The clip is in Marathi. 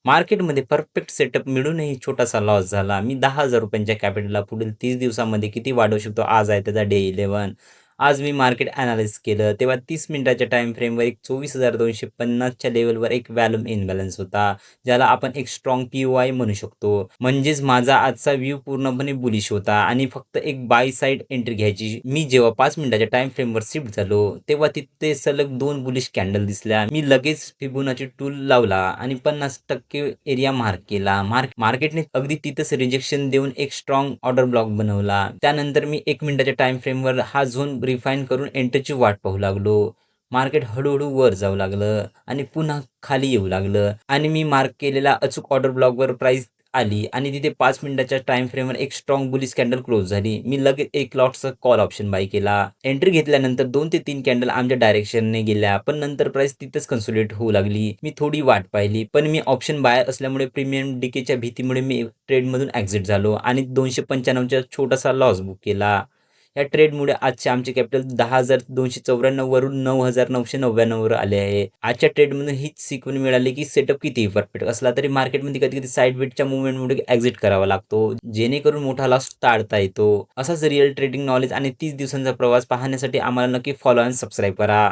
मार्केटमध्ये परफेक्ट सेटअप मिळूनही छोटासा लॉस झाला. मी ₹10,000 कॅपिटलला पुढील 30 दिवसांमध्ये किती वाढवू शकतो? आज आहे त्याचा डे 11. आज मी मार्केट एनालिसिस केलं, तेव्हा 30 मिनिटाच्या टाईम फ्रेमवर एक 24,250 च्या लेव्हलवर एक व्हॉल्यूम इम्बॅलन्स होता, ज्याला आपण एक स्ट्राँग पी-ओ-आय म्हणू शकतो. म्हणजेच माझा आजचा व्ह्यू पूर्णपणे बुलिश होता आणि फक्त एक बाय साइड एंट्री घ्यायची. मी जेव्हा 5 मिनिटाच्या टाईम फ्रेमवर शिफ्ट झालो, तेव्हा तिथे सलग 2 बुलिश कॅन्डल दिसल्या. मी लगेच फिबोनाची टूल लावला आणि 50% एरिया मार्क केला. मार्केटने अगदी तिथंच रिजेक्शन देऊन एक स्ट्राँग ऑर्डर ब्लॉक बनवला. त्यानंतर मी 1 मिनिटाच्या टाईम फ्रेमवर हा झोन रिफाईन करून एंट्रीची वाट पाहू लागलो. मार्केट हळू वर जाऊ लागलं आणि पुन्हा खाली येऊ लागलं आणि मी मार्क केलेल्या अचूक ऑर्डर ब्लॉकवर प्राइस आली आणि तिथे 5 मिनिटाच्या टाईम फ्रेमवर एक स्ट्राँग बुलिश कॅन्डल क्लोज झाली. मी लगेच एक लॉटचा कॉल ऑप्शन बाय केला. एंट्री घेतल्यानंतर 2 ते 3 कॅन्डल आमच्या डायरेक्शनने गेल्या, पण नंतर प्राइस तिथेच कन्सोलिडेट होऊ लागली. मी थोडी वाट पाहिली, पण मी ऑप्शन बायर असल्यामुळे प्रीमियम डीकेच्या भीतीमुळे मी ट्रेडमधून एक्झिट झालो आणि 295 छोटासा लॉस बुक केला. या ट्रेडमुळे आजचे आमचे कॅपिटल 10,294 वरून 9,999 वर आले आहे. आजच्या ट्रेडमधून हीच शिकवण मिळाली, की सेटअप कितीही परफेक्ट असला तरी मार्केटमध्ये कधी-कधी साइड वेटच्या मूव्हमेंटमुळे एक्झिट करावा लागतो, जेणेकरून मोठा लॉस टाळता येतो. असाच रिअल ट्रेडिंग नॉलेज आणि 30 दिवसांचा प्रवास पाहण्यासाठी आम्हाला नक्की फॉलो आणि सबस्क्राईब करा.